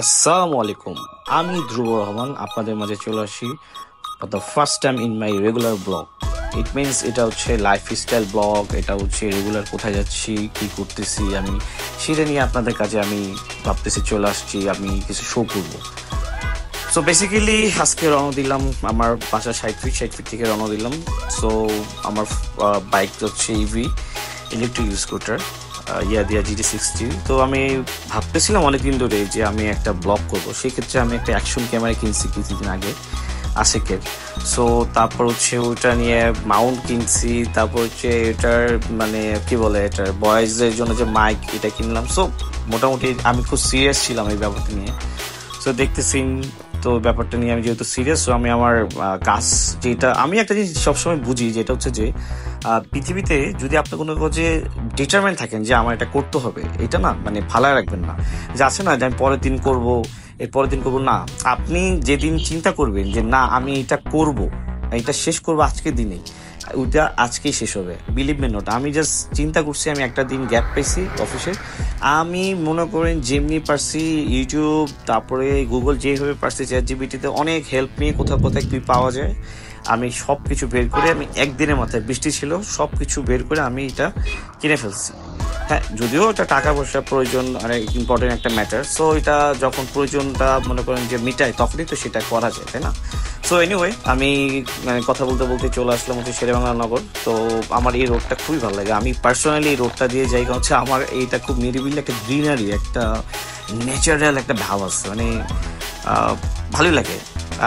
আসসালামু আলাইকুম। আমি ধ্রুব রহমান আপনাদের মাঝে চলে আসি for the first time in my regular blog. It means এটা হচ্ছে লাইফস্টাইল ব্লগ, এটা হচ্ছে রেগুলার কোথায় যাচ্ছি কি করতেছি আমি সেটা নিয়ে আপনাদের কাছে আমি ভাবতেছি চলে আসছি, আমি কিছু শো করবো। সো বেসিক্যালি আজকে রওনা দিলাম আমার বাসা 60 ফিট থেকে রওনা দিলাম। সো আমার বাইক হচ্ছে ইভি ইলেকট্রিক স্কুটার দিয়া GT60। তো আমি ভাবতেছিলাম অনেকদিন ধরে যে আমি একটা ব্লগ করবো, সেক্ষেত্রে আমি একটা অ্যাকশন ক্যামেরা কিনছি কিছুদিন আগে আশেকের। সো তারপর হচ্ছে ওইটা নিয়ে মাউন্ট কিনছি, তারপর হচ্ছে এটার মানে কি বলে এটার বয়েজদের জন্য যে মাইক এটা কিনলাম। সো মোটামুটি আমি খুব সিরিয়াস ছিলাম এই ব্যাপারটা নিয়ে। সো দেখতেছি তো ব্যাপারটা নিয়ে আমি যেহেতু সিরিয়াস, তো আমি আমার কাজ যেটা আমি একটা জিনিস সবসময় বুঝি যেটা হচ্ছে যে পৃথিবীতে যদি আপনি কোনো কাজে ডিটারমেন্ট থাকেন যে আমার এটা করতে হবে, এটা না মানে ফালায় রাখবেন না যে আছে না যে আমি পরের দিন করবো এর পরের দিন করবো না। আপনি যেদিন চিন্তা করবেন যে না আমি এটা করব, এটা শেষ করবো আজকের দিনেই, ওইটা আজকেই শেষ হবে। বিলিভ মি নট, আমি জাস্ট চিন্তা করছি আমি একটা দিন গ্যাপ পেয়েছি অফিসে, আমি মনে করেন যেমনি পারছি ইউটিউব তারপরে গুগল যেভাবে পারছি ChatGPT-তে অনেক হেল্প নিয়ে কোথাও কোথায় কি পাওয়া যায় আমি সব কিছু বের করে আমি একদিনের মাথায়, বৃষ্টি ছিল, সব কিছু বের করে আমি এটা কিনে ফেলছি। হ্যাঁ, যদিও এটা টাকা পয়সা প্রয়োজন অনেক ইম্পর্টেন্ট একটা ম্যাটার। সো এটা যখন প্রয়োজনটা মনে করেন যে মিটায় তখনই তো সেটা করা যায়, তাই না? সো এনিওয়ে আমি কথা বলতে বলতে চলে আসলাম হচ্ছে শেরেবাংলা নগর। তো আমার এই রোডটা খুবই ভালো লাগে, আমি পার্সোনালি এই রোডটা দিয়ে যাই, কারণ হচ্ছে আমার এইটা খুব নিরিবিলি একটা গ্রিনারি, একটা ন্যাচারাল একটা ভাব আছে, মানে ভালোই লাগে।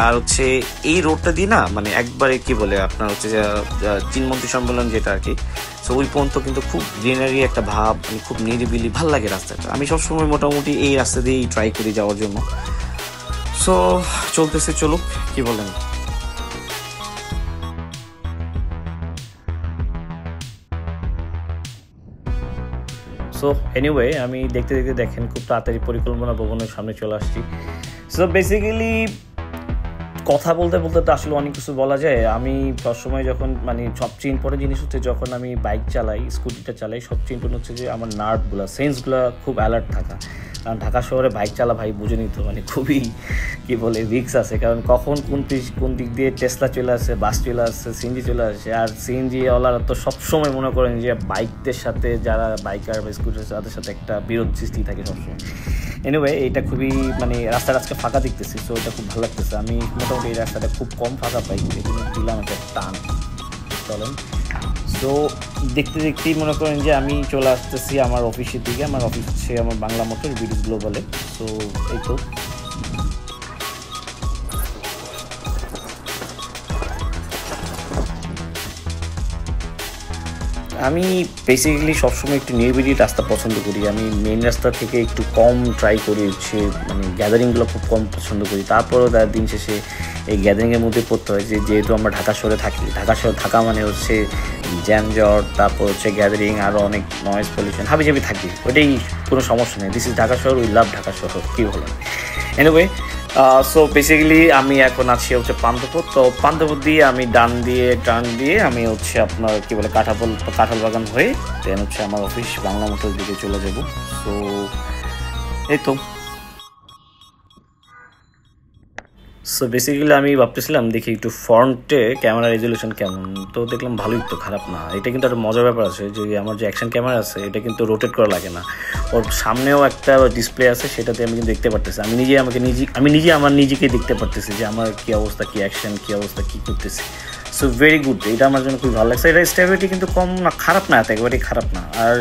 আর হচ্ছে এই রোডটা দিয়ে না মানে একবারে কি বলে আপনার হচ্ছে চীনমন্ত্রী সম্মেলন যেটা আর কি, সো ওই পর্যন্ত কিন্তু খুব গ্রিনারি একটা ভাব, মানে খুব নিরিবিলি ভাল লাগে রাস্তাটা। আমি সবসময় মোটামুটি এই রাস্তা দিয়েই ট্রাই করি যাওয়ার জন্য। সো চলতেছে, চলুক, কি বলেন? সো এনিওয়ে আমি দেখতে দেখতে দেখেন খুব তাড়াতাড়ি পরিকল্পনা ভবনের সামনে চলে আসছি। সো বেসিক্যালি কথা বলতে বলতে তো আসলে অনেক কিছু বলা যায়। আমি সবসময় যখন মানে সবচেয়ে ইম্পর্টেন্ট জিনিস হচ্ছে যখন আমি বাইক চালাই, স্কুটিটা চালাই, সবচেয়ে ইম্পর্টেন্ট হচ্ছে যে আমার নার্ভগুলো, সেন্সগুলো খুব অ্যালার্ট থাকা। কারণ ঢাকা শহরে বাইক চালা ভাই বুঝে নিত মানে খুবই কি বলে রিক্স আছে, কারণ কখন কোন দিক দিয়ে টেসলা চলে আসে, বাস চলে আসছে, সিএনজি চলে আসে। আর সিএনজিওয়ালারা তো সবসময় মনে করেন যে বাইকদের সাথে, যারা বাইকার বা স্কুটার তাদের সাথে একটা বিরোধ সৃষ্টি থাকে সবসময়। এনিওয়ে এটা খুবই মানে রাস্তাটা আজকে ফাঁকা দেখতেছি, সো এটা খুব ভালো লাগতেছে। আমি মোটামুটি এই রাস্তাটা খুব কম ফাঁকা পাই, এখানে দিলাম একটা টান, চলেন। সো দেখতে দেখতেই মনে করেন যে আমি চলে আসতেছি আমার অফিসের দিকে। আমার অফিস হচ্ছে আমার বাংলা মোটর বিডি গ্লোবালে। সো এই তো আমি বেসিক্যালি সবসময় একটু নিরিবিলি রাস্তা পছন্দ করি। আমি মেইন রাস্তা থেকে একটু কম ট্রাই করি, হচ্ছে মানে গ্যাদারিংগুলো খুব কম পছন্দ করি। তারপরেও তার দিন শেষে এই গ্যাদারিংয়ের মধ্যে পড়তে হয়, যেহেতু আমরা ঢাকা শহরে থাকি। ঢাকা শহরে থাকা মানে হচ্ছে জ্যামজট, তারপর হচ্ছে গ্যাদারিং, আরও অনেক নয়েজ পলিউশন, হাবিজাবি থাকি, ওইটাই কোনো সমস্যা নেই। দিস ইজ ঢাকা শহর, উই লাভ ঢাকা শহর, কী বলেন? এনিওয়ে সো বেসিক্যালি আমি এখন আছি হচ্ছে পান্থপথ। তো পান্থপথ দিয়ে আমি ডান দিয়ে টার্ন দিয়ে আমি হচ্ছে আপনার কি বলে কাঁঠাল বাগান হয়ে দেন হচ্ছে আমার অফিস বাংলা মোটর দিকে চলে যাব। সো এই তো। সো বেসিক্যালি আমি ভাবতেছিলাম দেখি একটু ফ্রন্টে ক্যামেরা রেজলিউশন কেমন, তো দেখলাম ভালোই, তো খারাপ না। এটা কিন্তু একটা মজার ব্যাপার আছে যে আমার যে অ্যাকশন ক্যামেরা আছে এটা কিন্তু রোটেট করা লাগে না, ওর সামনেও একটা ডিসপ্লে আছে, সেটাতে আমি কিন্তু দেখতে পারতেছি, আমি নিজে আমার নিজেকে দেখতে পারতেছি যে আমার কী অবস্থা, কী অ্যাকশন, কী অবস্থা, কী করতেছি। সো ভেরি গুড, এটা আমার জন্য খুবই ভালো লাগছে। এটা স্টেবিলিটি কিন্তু কম না, খারাপ না, এত একেবারেই খারাপ না, আর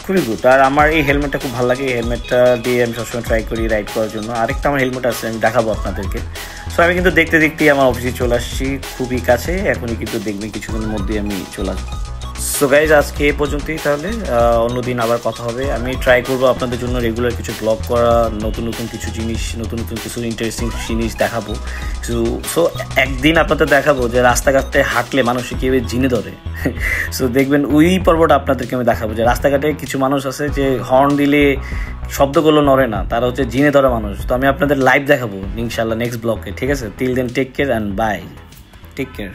খুবই গুড। আর আমার এই হেলমেটটা খুব ভালো লাগে, এই হেলমেটটা দিয়ে আমি সবসময় ট্রাই করি রাইড করার জন্য। আরেকটা আমার হেলমেট আছে, আমি দেখাবো আপনাদেরকে। সো আমি কিন্তু দেখতে দেখতেই আমার অফিসে চলে আসছি, খুবই কাছে, এখনই কিন্তু দেখবেন কিছুদিনের মধ্যেই আমি চলে আসবো। সো গাইজ আজকে এই পর্যন্তই, তাহলে অন্যদিন আবার কথা হবে। আমি ট্রাই করবো আপনাদের জন্য রেগুলার কিছু ব্লগ করা, নতুন নতুন কিছু জিনিস, নতুন নতুন কিছু ইন্টারেস্টিং জিনিস দেখাবো কিছু। সো একদিন আপনাদের দেখাবো যে রাস্তাঘাটে হাঁটলে মানুষকে কীভাবে জিনে ধরে। সো দেখবেন ওই পর্বটা আপনাদেরকে আমি দেখাবো যে রাস্তাঘাটে কিছু মানুষ আছে যে হর্ন দিলে শব্দগুলো নড়ে না, তারা হচ্ছে জিনে ধরা মানুষ। তো আমি আপনাদের লাইভ দেখাবো ইনশাল্লাহ নেক্সট ব্লগে, ঠিক আছে? Till then take care and bye, take care.